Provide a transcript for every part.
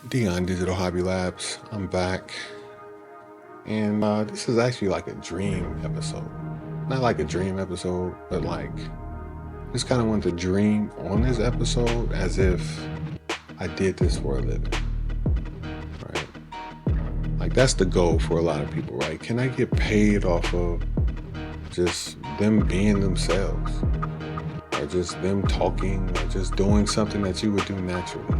Dion Digital Hobby Labs. I'm back. And this is actually like a dream episode. Not like a dream episode, but like just kind of want to dream on this episode as if I did this for a living. Right? Like that's the goal for a lot of people, right? Can I get paid off of just them being themselves? Or just them talking or just doing something that you would do naturally?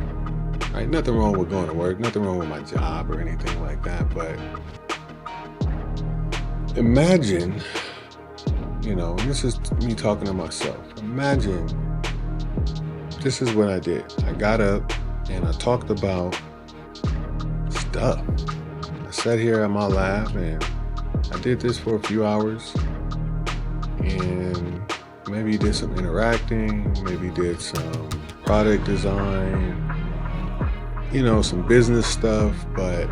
Right? Nothing wrong with going to work, nothing wrong with my job or anything like that, but imagine, this is me talking to myself. Imagine this is what I did. I got up and I talked about stuff. I sat here at my lab and I did this for a few hours and maybe did some interacting, maybe did some product design, some business stuff, but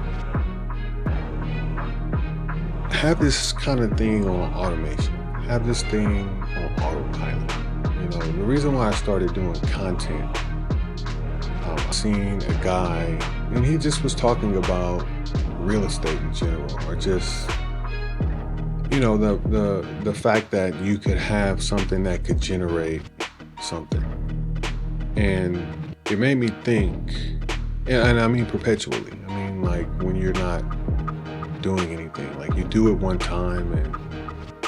have this kind of thing on automation, have this thing on autopilot. The reason why I started doing content, I seen a guy and he just was talking about real estate in general, or just, the fact that you could have something that could generate something. And it made me think, and I mean perpetually. I mean, like when you're not doing anything, like you do it one time and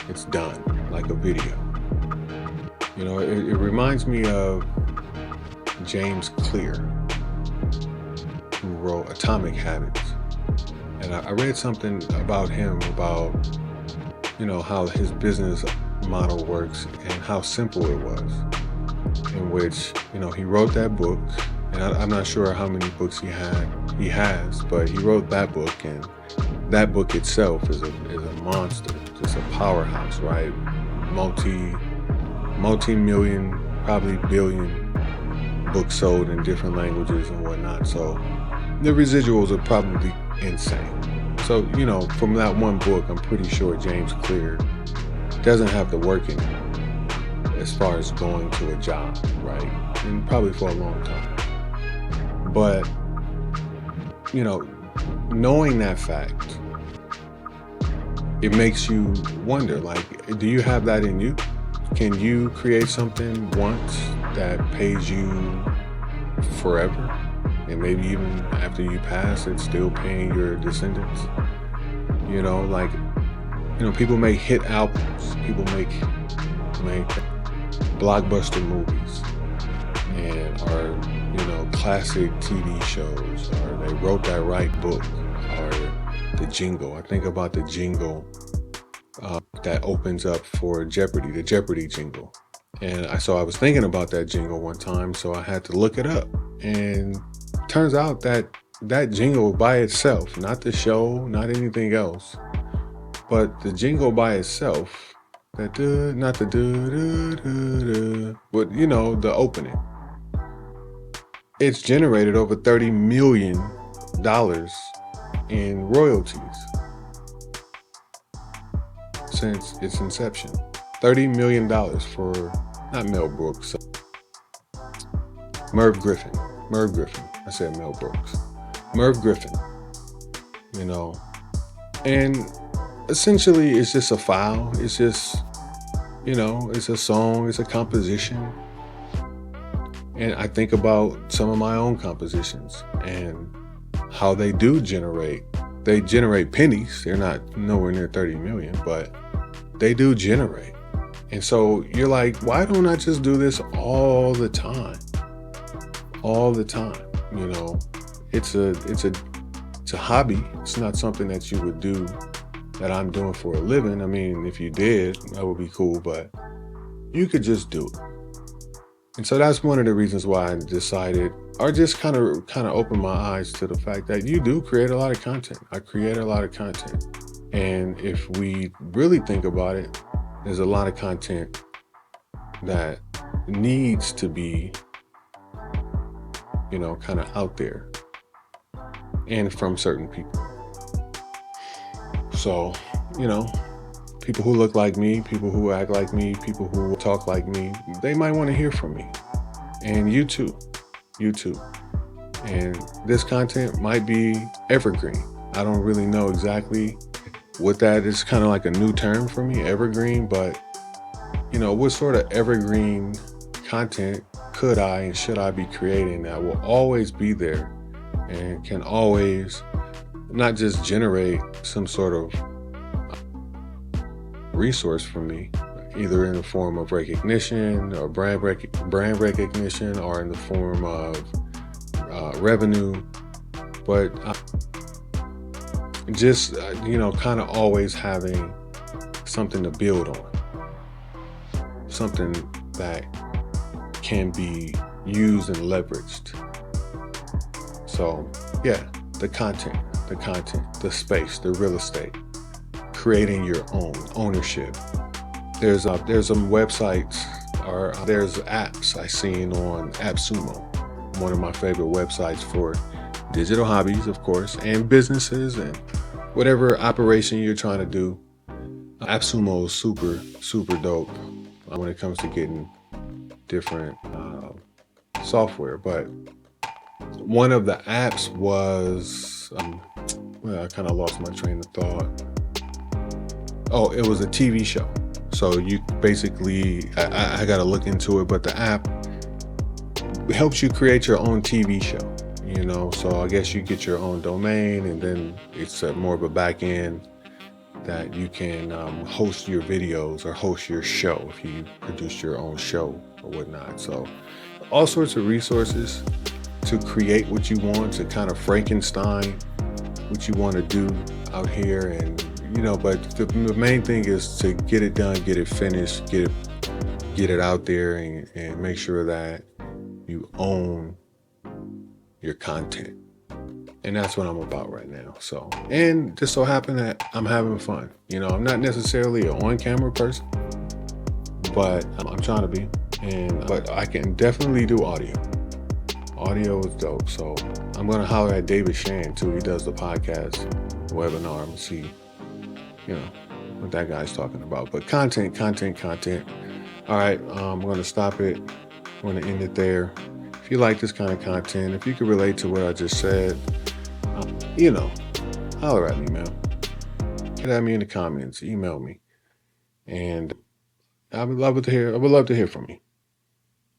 it's done, like a video. It reminds me of James Clear, who wrote Atomic Habits. And I read something about him, about, how his business model works and how simple it was, in which, he wrote that book. And I'm not sure how many books he has, but he wrote that book, and that book itself is a monster, just a powerhouse, right? Multi-million, probably billion books sold in different languages and whatnot. So the residuals are probably insane. So, from that one book, I'm pretty sure James Clear doesn't have to work in as far as going to a job, right? And probably for a long time. But, knowing that fact, it makes you wonder, like, do you have that in you? Can you create something once that pays you forever? And maybe even after you pass, it's still paying your descendants? People make hit albums. People make blockbuster movies and are, classic TV shows, or they wrote that right book, or the jingle. I think about the jingle that opens up for Jeopardy, the Jeopardy jingle. And I was thinking about that jingle one time, so I had to look it up. And turns out that jingle by itself, not the show, not anything else, but the jingle by itself, but the opening, it's generated over $30 million in royalties since its inception. $30 million for, not Mel Brooks, Merv Griffin. I said Mel Brooks. Merv Griffin. And essentially it's just a file. It's just, it's a song, it's a composition. And I think about some of my own compositions and how they do generate. They generate pennies. They're not nowhere near 30 million, but they do generate. And so you're like, why don't I just do this all the time? All the time. It's a hobby. It's not something that you would do, that I'm doing for a living. I mean, if you did, that would be cool, but you could just do it. And so that's one of the reasons why I decided, or just kind of opened my eyes to the fact that you do create a lot of content. I create a lot of content. And if we really think about it, there's a lot of content that needs to be, kind of out there and from certain people. So, people who look like me, people who act like me, people who talk like me, they might want to hear from me. And you too. And this content might be evergreen. I don't really know exactly what that is, kind of like a new term for me, evergreen, but what sort of evergreen content could I and should I be creating that will always be there and can always not just generate some sort of resource for me, either in the form of recognition or brand recognition, or in the form of revenue, but just kind of always having something to build on, something that can be used and leveraged. So yeah, the content, the space, the real estate, creating your own ownership. There's some websites, or there's apps I seen on AppSumo, one of my favorite websites for digital hobbies, of course, and businesses and whatever operation you're trying to do. AppSumo is super dope when it comes to getting different software. But one of the apps was, I kind of lost my train of thought. Oh, it was a TV show. So you basically, I got to look into it, but the app helps you create your own TV show. So I guess you get your own domain, and then it's more of a back end that you can host your videos or host your show if you produce your own show or whatnot. So all sorts of resources to create what you want, to kind of Frankenstein what you want to do out here. And but the main thing is to get it done, get it finished, get it out there, and make sure that you own your content. And that's what I'm about right now. So, and just so happen that I'm having fun. I'm not necessarily an on-camera person, but I'm trying to be. But I can definitely do audio. Audio is dope. So I'm gonna holler at David Shan too. He does the podcast webinar and see, what that guy's talking about. But content. All right, I'm gonna stop it. I'm gonna end it there. If you like this kind of content, if you can relate to what I just said, holler at me, man. Get at me in the comments, email me, and I would love to hear from you.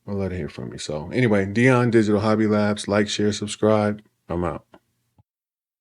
I'd love to hear from you. So anyway, Dion Digital Hobby Labs, like, share, subscribe. I'm out.